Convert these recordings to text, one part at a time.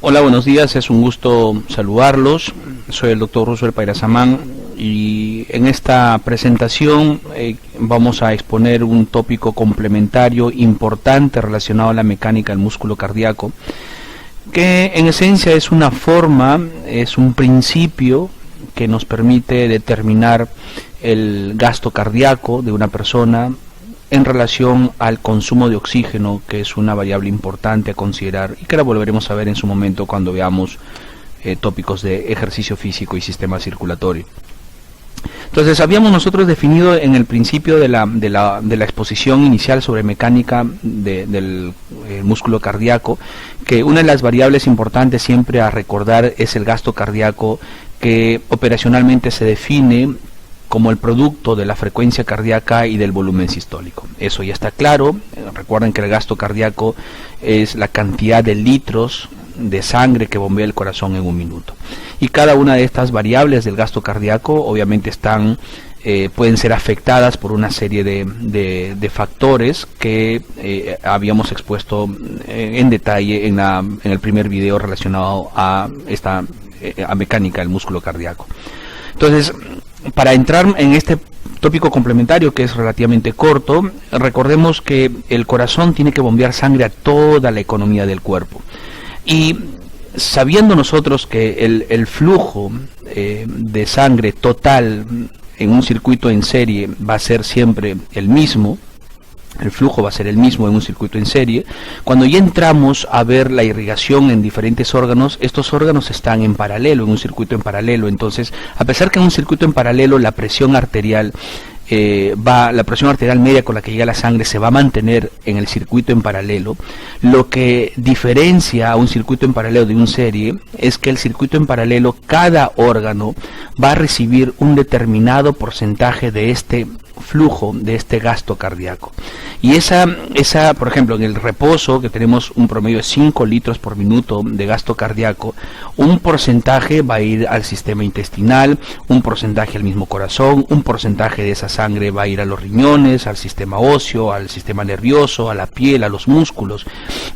Hola, buenos días, es un gusto saludarlos. Soy el doctor Roosevelt Pairazamán y en esta presentación vamos a exponer un tópico complementario importante relacionado a la mecánica del músculo cardíaco, que en esencia es una forma, es un principio que nos permite determinar el gasto cardíaco de una persona en relación al consumo de oxígeno, que es una variable importante a considerar y que la volveremos a ver en su momento cuando veamos tópicos de ejercicio físico y sistema circulatorio. Entonces, habíamos nosotros definido en el principio de la exposición inicial sobre mecánica del músculo cardíaco, que una de las variables importantes siempre a recordar es el gasto cardíaco, que operacionalmente se define como el producto de la frecuencia cardíaca y del volumen sistólico. Eso ya está claro. Recuerden que el gasto cardíaco es la cantidad de litros de sangre que bombea el corazón en un minuto. Y cada una de estas variables del gasto cardíaco obviamente pueden ser afectadas por una serie de factores que habíamos expuesto en detalle en el primer video relacionado a mecánica del músculo cardíaco. Entonces, para entrar en este tópico complementario, que es relativamente corto, recordemos que el corazón tiene que bombear sangre a toda la economía del cuerpo. Y sabiendo nosotros que el flujo de sangre total en un circuito en serie va a ser siempre el mismo, el flujo va a ser el mismo en un circuito en serie, cuando ya entramos a ver la irrigación en diferentes órganos, estos órganos están en paralelo, en un circuito en paralelo. Entonces, a pesar que en un circuito en paralelo la presión arterial media con la que llega la sangre se va a mantener en el circuito en paralelo, lo que diferencia a un circuito en paralelo de un serie es que el circuito en paralelo, cada órgano va a recibir un determinado porcentaje de este flujo, de este gasto cardíaco. Y esa, por ejemplo, en el reposo, que tenemos un promedio de 5 litros por minuto de gasto cardíaco, un porcentaje va a ir al sistema intestinal, un porcentaje al mismo corazón, un porcentaje de esa sangre va a ir a los riñones, al sistema óseo, al sistema nervioso, a la piel, a los músculos.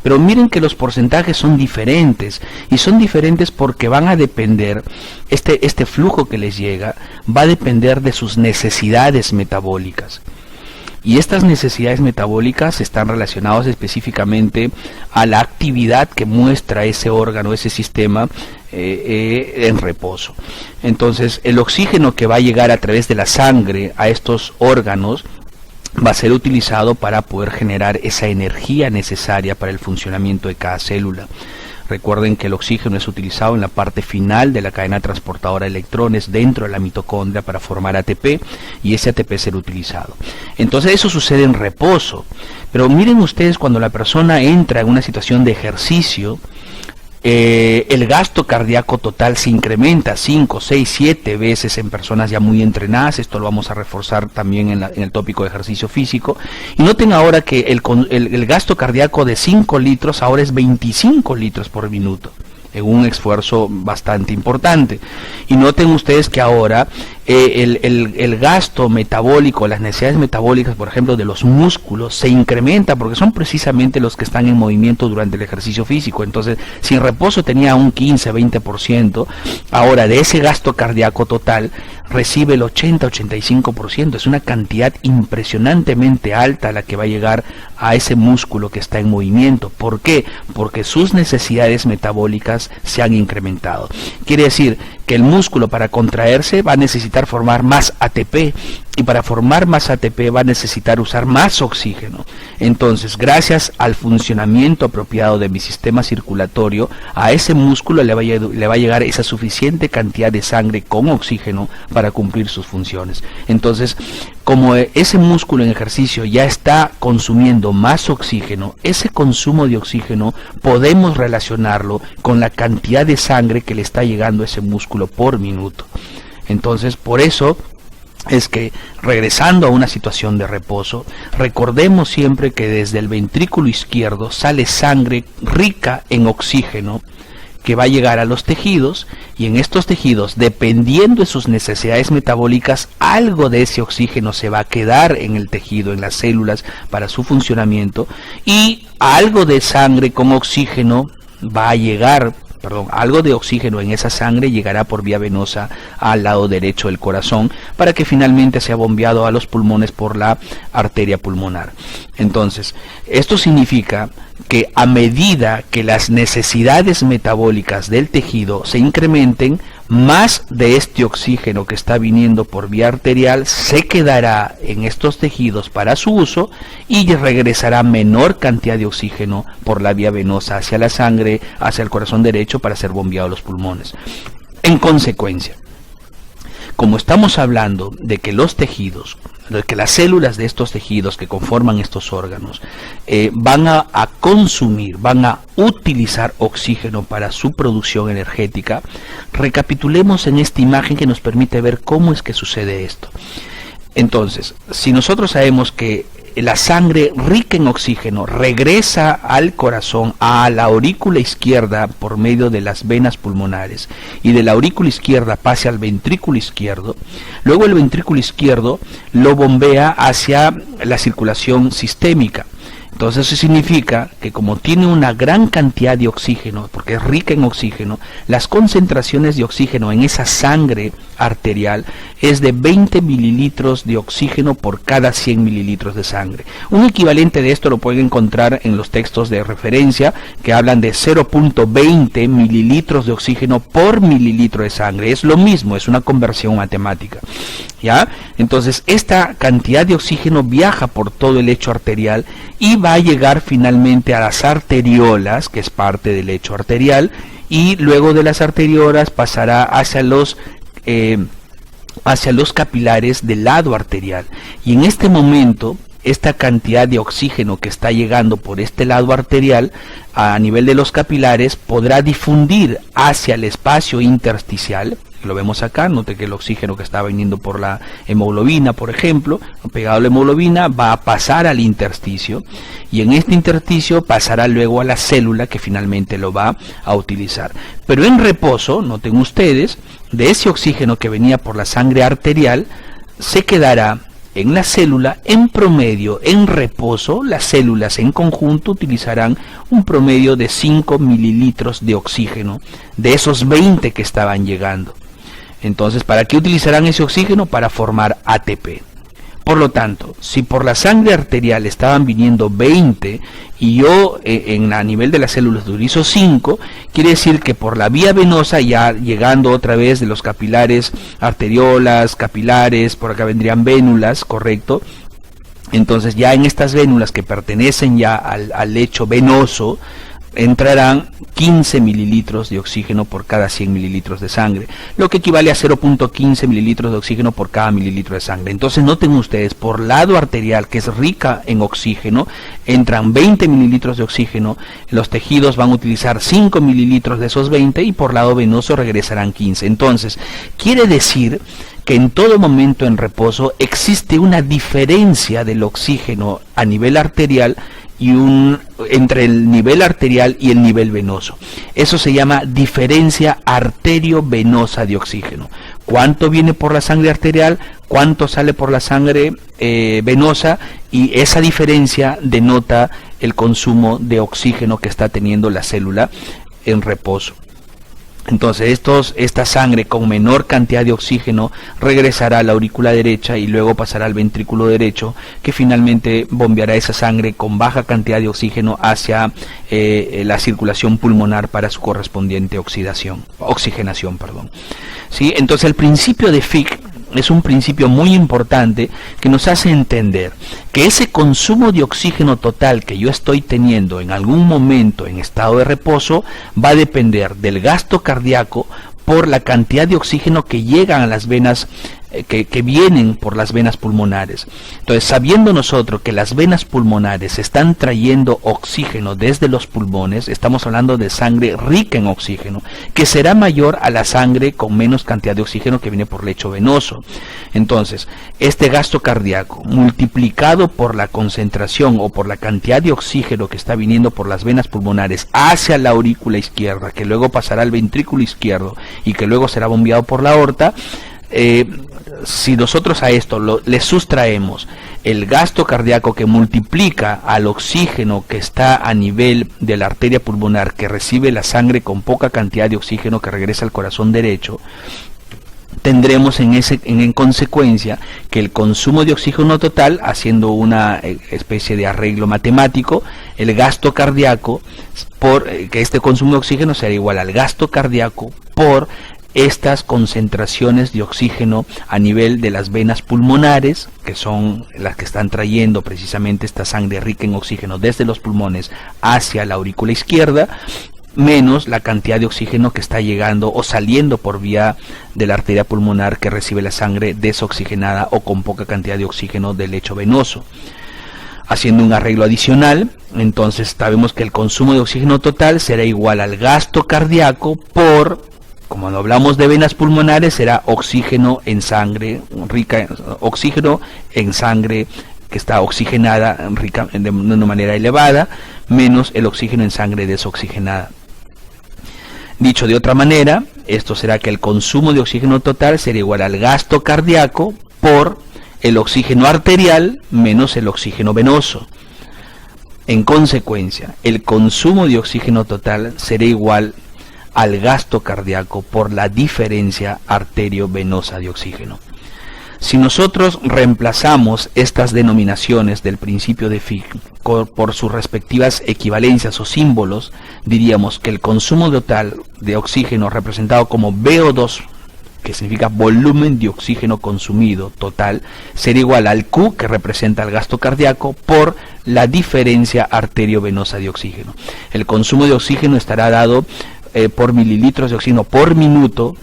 Pero miren que los porcentajes son diferentes, y son diferentes porque van a depender, este flujo que les llega va a depender de sus necesidades metabólicas. Y estas necesidades metabólicas están relacionadas específicamente a la actividad que muestra ese órgano, ese sistema en reposo. Entonces, el oxígeno que va a llegar a través de la sangre a estos órganos va a ser utilizado para poder generar esa energía necesaria para el funcionamiento de cada célula. Recuerden que el oxígeno es utilizado en la parte final de la cadena transportadora de electrones dentro de la mitocondria para formar ATP, y ese ATP será utilizado. Entonces eso sucede en reposo. Pero miren ustedes, cuando la persona entra en una situación de ejercicio, el gasto cardíaco total se incrementa 5, 6, 7 veces en personas ya muy entrenadas. Esto lo vamos a reforzar también en el tópico de ejercicio físico. Y noten ahora que el gasto cardíaco de 5 litros ahora es 25 litros por minuto, en un esfuerzo bastante importante. Y noten ustedes que ahora el gasto metabólico, las necesidades metabólicas, por ejemplo, de los músculos, se incrementa porque son precisamente los que están en movimiento durante el ejercicio físico. Entonces, si en reposo tenía un 15-20%, ahora de ese gasto cardíaco total recibe el 80-85%. Es una cantidad impresionantemente alta la que va a llegar a ese músculo que está en movimiento. ¿Por qué? Porque sus necesidades metabólicas se han incrementado. Quiere decir que el músculo, para contraerse, va a necesitar formar más ATP, y para formar más ATP va a necesitar usar más oxígeno. Entonces, gracias al funcionamiento apropiado de mi sistema circulatorio, a ese músculo le va a llegar esa suficiente cantidad de sangre con oxígeno para cumplir sus funciones. Entonces, como ese músculo en ejercicio ya está consumiendo más oxígeno, ese consumo de oxígeno podemos relacionarlo con la cantidad de sangre que le está llegando a ese músculo por minuto. Entonces, por eso es que, regresando a una situación de reposo, recordemos siempre que desde el ventrículo izquierdo sale sangre rica en oxígeno que va a llegar a los tejidos, y en estos tejidos, dependiendo de sus necesidades metabólicas, algo de ese oxígeno se va a quedar en el tejido, en las células, para su funcionamiento, y algo de sangre con oxígeno va a llegar algo de oxígeno en esa sangre llegará por vía venosa al lado derecho del corazón para que finalmente sea bombeado a los pulmones por la arteria pulmonar. Entonces, esto significa que a medida que las necesidades metabólicas del tejido se incrementen, más de este oxígeno que está viniendo por vía arterial se quedará en estos tejidos para su uso y regresará menor cantidad de oxígeno por la vía venosa hacia la sangre, hacia el corazón derecho para ser bombeado a los pulmones. En consecuencia, como estamos hablando de que los tejidos, de que las células de estos tejidos que conforman estos órganos van a consumir, van a utilizar oxígeno para su producción energética, recapitulemos en esta imagen que nos permite ver cómo es que sucede esto. Entonces, si nosotros sabemos que la sangre rica en oxígeno regresa al corazón, a la aurícula izquierda por medio de las venas pulmonares, y de la aurícula izquierda pasa al ventrículo izquierdo, luego el ventrículo izquierdo lo bombea hacia la circulación sistémica. Entonces eso significa que como tiene una gran cantidad de oxígeno, porque es rica en oxígeno, las concentraciones de oxígeno en esa sangre arterial es de 20 mililitros de oxígeno por cada 100 mililitros de sangre. Un equivalente de esto lo pueden encontrar en los textos de referencia que hablan de 0.20 mililitros de oxígeno por mililitro de sangre. Es lo mismo, es una conversión matemática. ¿Ya? Entonces esta cantidad de oxígeno viaja por todo el lecho arterial y va a llegar finalmente a las arteriolas, que es parte del lecho arterial, y luego de las arteriolas pasará hacia los capilares del lado arterial. Y en este momento esta cantidad de oxígeno que está llegando por este lado arterial a nivel de los capilares podrá difundir hacia el espacio intersticial. Lo vemos acá, note que el oxígeno que está viniendo por la hemoglobina, por ejemplo, pegado a la hemoglobina, va a pasar al intersticio, y en este intersticio pasará luego a la célula que finalmente lo va a utilizar. Pero en reposo, noten ustedes, de ese oxígeno que venía por la sangre arterial, se quedará en la célula, en promedio, en reposo, las células en conjunto utilizarán un promedio de 5 mililitros de oxígeno, de esos 20 que estaban llegando. Entonces, ¿para qué utilizarán ese oxígeno? Para formar ATP. Por lo tanto, si por la sangre arterial estaban viniendo 20 y yo a nivel de las células utilizo 5, quiere decir que por la vía venosa, ya llegando otra vez de los capilares, arteriolas, capilares, por acá vendrían vénulas, ¿correcto? Entonces ya en estas vénulas que pertenecen ya al lecho venoso, entrarán 15 mililitros de oxígeno por cada 100 mililitros de sangre, lo que equivale a 0.15 mililitros de oxígeno por cada mililitro de sangre. Entonces noten ustedes, por lado arterial, que es rica en oxígeno, entran 20 mililitros de oxígeno, los tejidos van a utilizar 5 mililitros de esos 20 y por lado venoso regresarán 15. Entonces, quiere decir que en todo momento en reposo existe una diferencia del oxígeno a nivel arterial y entre el nivel arterial y el nivel venoso. Eso se llama diferencia arterio-venosa de oxígeno. ¿Cuánto viene por la sangre arterial? ¿Cuánto sale por la sangre venosa? Y esa diferencia denota el consumo de oxígeno que está teniendo la célula en reposo. Entonces esta sangre con menor cantidad de oxígeno regresará a la aurícula derecha y luego pasará al ventrículo derecho, que finalmente bombeará esa sangre con baja cantidad de oxígeno hacia la circulación pulmonar para su correspondiente oxigenación. ¿Sí? Entonces el principio de Fick es un principio muy importante que nos hace entender que ese consumo de oxígeno total que yo estoy teniendo en algún momento en estado de reposo va a depender del gasto cardíaco por la cantidad de oxígeno que llegan a las venas, que vienen por las venas pulmonares. Entonces, sabiendo nosotros que las venas pulmonares están trayendo oxígeno desde los pulmones, estamos hablando de sangre rica en oxígeno, que será mayor a la sangre con menos cantidad de oxígeno que viene por lecho venoso. Entonces, este gasto cardíaco multiplicado por la concentración o por la cantidad de oxígeno que está viniendo por las venas pulmonares hacia la aurícula izquierda, que luego pasará al ventrículo izquierdo y que luego será bombeado por la aorta, si nosotros a esto le sustraemos el gasto cardíaco que multiplica al oxígeno que está a nivel de la arteria pulmonar, que recibe la sangre con poca cantidad de oxígeno que regresa al corazón derecho, tendremos en consecuencia que el consumo de oxígeno total, haciendo una especie de arreglo matemático, el gasto cardíaco, que este consumo de oxígeno será igual al gasto cardíaco por estas concentraciones de oxígeno a nivel de las venas pulmonares, que son las que están trayendo precisamente esta sangre rica en oxígeno desde los pulmones hacia la aurícula izquierda, menos la cantidad de oxígeno que está llegando o saliendo por vía de la arteria pulmonar que recibe la sangre desoxigenada o con poca cantidad de oxígeno del lecho venoso. Haciendo un arreglo adicional, entonces sabemos que el consumo de oxígeno total será igual al gasto cardíaco por, como hablamos de venas pulmonares, será oxígeno en sangre, oxígeno en sangre que está oxigenada rica, de una manera elevada, menos el oxígeno en sangre desoxigenada. Dicho de otra manera, esto será que el consumo de oxígeno total será igual al gasto cardíaco por el oxígeno arterial menos el oxígeno venoso. En consecuencia, el consumo de oxígeno total será igual al gasto cardíaco por la diferencia arterio-venosa de oxígeno. Si nosotros reemplazamos estas denominaciones del principio de Fick por sus respectivas equivalencias o símbolos, diríamos que el consumo total de oxígeno representado como VO2, que significa volumen de oxígeno consumido total, será igual al Q, que representa el gasto cardíaco, por la diferencia arteriovenosa de oxígeno. El consumo de oxígeno estará dado por mililitros de oxígeno por minuto,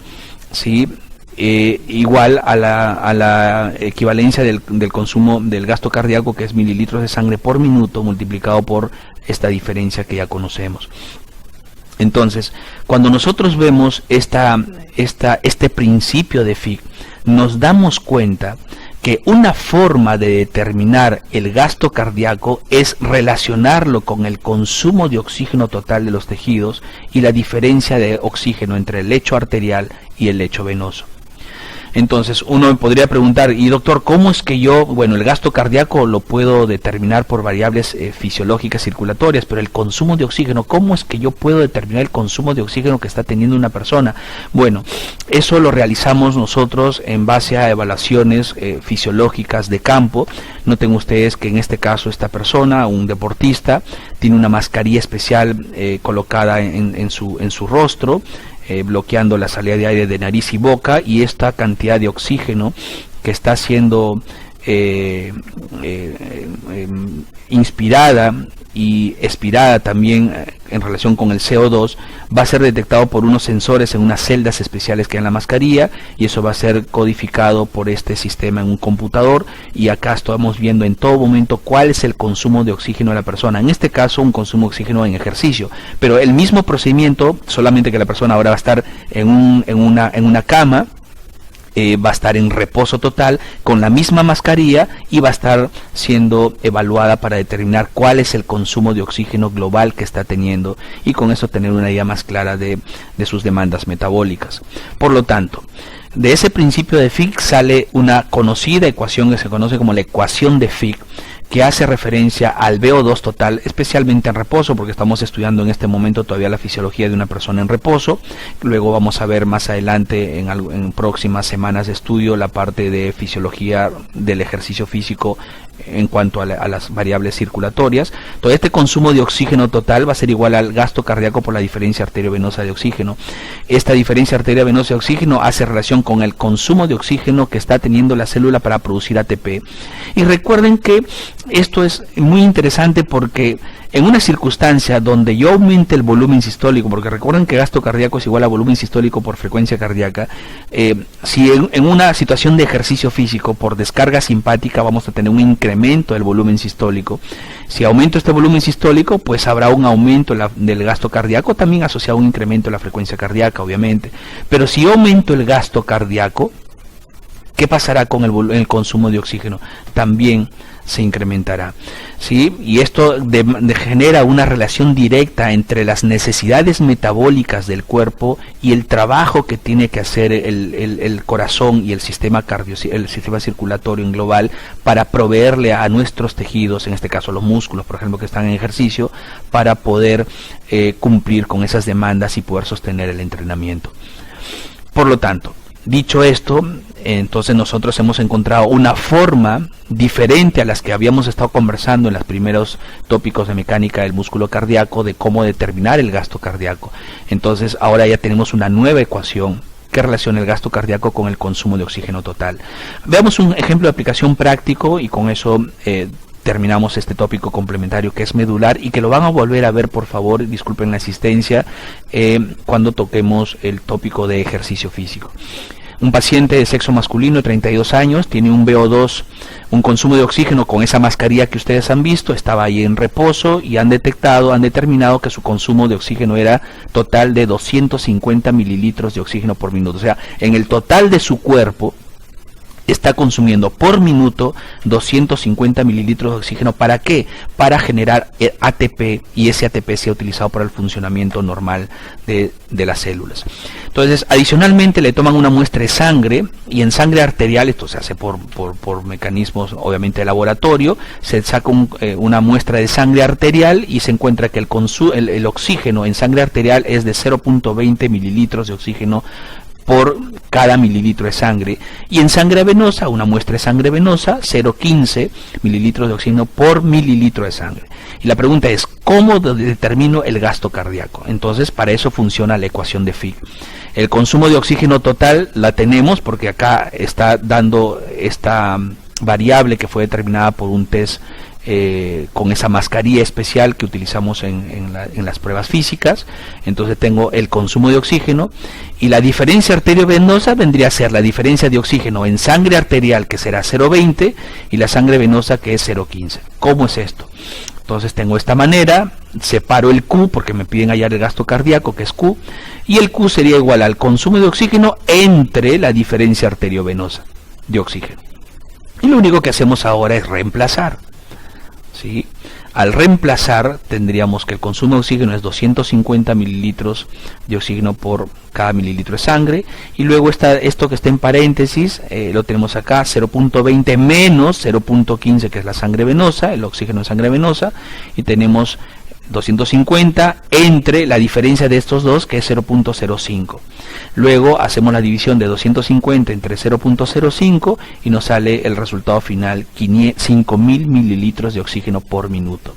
¿sí? Igual a la equivalencia del consumo del gasto cardíaco, que es mililitros de sangre por minuto multiplicado por esta diferencia que ya conocemos. Entonces, cuando nosotros vemos este principio de Fick, nos damos cuenta que una forma de determinar el gasto cardíaco es relacionarlo con el consumo de oxígeno total de los tejidos y la diferencia de oxígeno entre el lecho arterial y el lecho venoso. Entonces uno podría preguntar, y doctor, ¿cómo es que yo, bueno, el gasto cardíaco lo puedo determinar por variables fisiológicas circulatorias, pero el consumo de oxígeno, ¿cómo es que yo puedo determinar el consumo de oxígeno que está teniendo una persona? Bueno, eso lo realizamos nosotros en base a evaluaciones fisiológicas de campo. Noten ustedes que en este caso esta persona, un deportista, tiene una mascarilla especial colocada en su rostro, bloqueando la salida de aire de nariz y boca, y esta cantidad de oxígeno que está siendo inspirada y expirada también en relación con el CO2 va a ser detectado por unos sensores en unas celdas especiales que hay en la mascarilla, y eso va a ser codificado por este sistema en un computador, y acá estamos viendo en todo momento cuál es el consumo de oxígeno de la persona. En este caso un consumo de oxígeno en ejercicio, pero el mismo procedimiento, solamente que la persona ahora va a estar en una cama, va a estar en reposo total con la misma mascarilla, y va a estar siendo evaluada para determinar cuál es el consumo de oxígeno global que está teniendo, y con eso tener una idea más clara de sus demandas metabólicas. Por lo tanto, de ese principio de Fick sale una conocida ecuación que se conoce como la ecuación de Fick, que hace referencia al VO2 total, especialmente en reposo, porque estamos estudiando en este momento todavía la fisiología de una persona en reposo. Luego vamos a ver más adelante en próximas semanas de estudio la parte de fisiología del ejercicio físico en cuanto a las variables circulatorias. Todo este consumo de oxígeno total va a ser igual al gasto cardíaco por la diferencia arteriovenosa de oxígeno. Esta diferencia arteriovenosa de oxígeno hace relación con el consumo de oxígeno que está teniendo la célula para producir ATP. Y recuerden que esto es muy interesante porque en una circunstancia donde yo aumente el volumen sistólico, porque recuerden que gasto cardíaco es igual a volumen sistólico por frecuencia cardíaca, si en una situación de ejercicio físico por descarga simpática vamos a tener un incremento del volumen sistólico. Si aumento este volumen sistólico, pues habrá un aumento del gasto cardíaco, también asociado a un incremento de la frecuencia cardíaca, obviamente. Pero si yo aumento el gasto cardíaco, ¿qué pasará con el consumo de oxígeno? También se incrementará, ¿sí? Y esto genera una relación directa entre las necesidades metabólicas del cuerpo y el trabajo que tiene que hacer el corazón y el sistema circulatorio en global para proveerle a nuestros tejidos, en este caso los músculos, por ejemplo, que están en ejercicio, para poder cumplir con esas demandas y poder sostener el entrenamiento. Por lo tanto, dicho esto, entonces nosotros hemos encontrado una forma diferente a las que habíamos estado conversando en los primeros tópicos de mecánica del músculo cardíaco, de cómo determinar el gasto cardíaco. Entonces ahora ya tenemos una nueva ecuación que relaciona el gasto cardíaco con el consumo de oxígeno total. Veamos un ejemplo de aplicación práctico y con eso terminamos este tópico complementario que es medular y que lo van a volver a ver, por favor, disculpen la asistencia, cuando toquemos el tópico de ejercicio físico. Un paciente de sexo masculino de 32 años, tiene un VO2, un consumo de oxígeno con esa mascarilla que ustedes han visto, estaba ahí en reposo y han determinado que su consumo de oxígeno era total de 250 mililitros de oxígeno por minuto. O sea, en el total de su cuerpo está consumiendo por minuto 250 mililitros de oxígeno. ¿Para qué? Para generar ATP, y ese ATP se ha utilizado para el funcionamiento normal de las células. Entonces, adicionalmente le toman una muestra de sangre, y en sangre arterial, esto se hace por mecanismos obviamente de laboratorio, se saca una muestra de sangre arterial y se encuentra que el oxígeno en sangre arterial es de 0.20 mililitros de oxígeno por cada mililitro de sangre, y en sangre venosa, una muestra de sangre venosa, 0.15 mililitros de oxígeno por mililitro de sangre. Y la pregunta es, ¿cómo determino el gasto cardíaco? Entonces, para eso funciona la ecuación de Fick. El consumo de oxígeno total la tenemos porque acá está dando esta variable que fue determinada por un test con esa mascarilla especial que utilizamos en las pruebas físicas. Entonces tengo el consumo de oxígeno, y la diferencia arteriovenosa vendría a ser la diferencia de oxígeno en sangre arterial, que será 0.20, y la sangre venosa, que es 0.15. ¿Cómo es esto? Entonces tengo esta manera, separo el Q porque me piden hallar el gasto cardíaco, que es Q, y el Q sería igual al consumo de oxígeno entre la diferencia arteriovenosa de oxígeno. Y lo único que hacemos ahora es reemplazar. ¿Sí? Al reemplazar, tendríamos que el consumo de oxígeno es 250 mililitros de oxígeno por cada mililitro de sangre, y luego esto que está en paréntesis, lo tenemos acá, 0.20 menos 0.15, que es la sangre venosa, el oxígeno en sangre venosa, y tenemos 250 entre la diferencia de estos dos, que es 0.05. Luego hacemos la división de 250 entre 0.05 y nos sale el resultado final, 5.000 mililitros de oxígeno por minuto.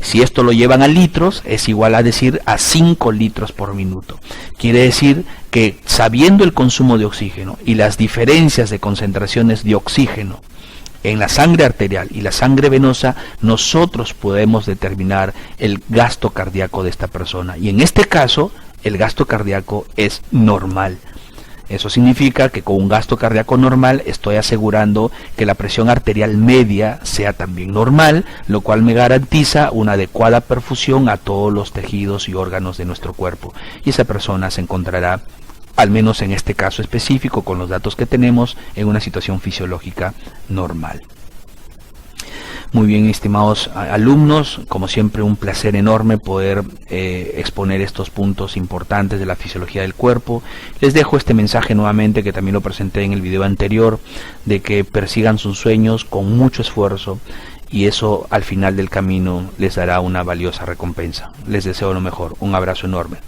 Si esto lo llevan a litros, es igual a decir a 5 litros por minuto. Quiere decir que, sabiendo el consumo de oxígeno y las diferencias de concentraciones de oxígeno en la sangre arterial y la sangre venosa, nosotros podemos determinar el gasto cardíaco de esta persona, y en este caso el gasto cardíaco es normal. Eso significa que con un gasto cardíaco normal estoy asegurando que la presión arterial media sea también normal, lo cual me garantiza una adecuada perfusión a todos los tejidos y órganos de nuestro cuerpo, y esa persona se encontrará, al menos en este caso específico, con los datos que tenemos, en una situación fisiológica normal. Muy bien, estimados alumnos, como siempre un placer enorme poder exponer estos puntos importantes de la fisiología del cuerpo. Les dejo este mensaje nuevamente, que también lo presenté en el video anterior, de que persigan sus sueños con mucho esfuerzo, y eso al final del camino les dará una valiosa recompensa. Les deseo lo mejor. Un abrazo enorme.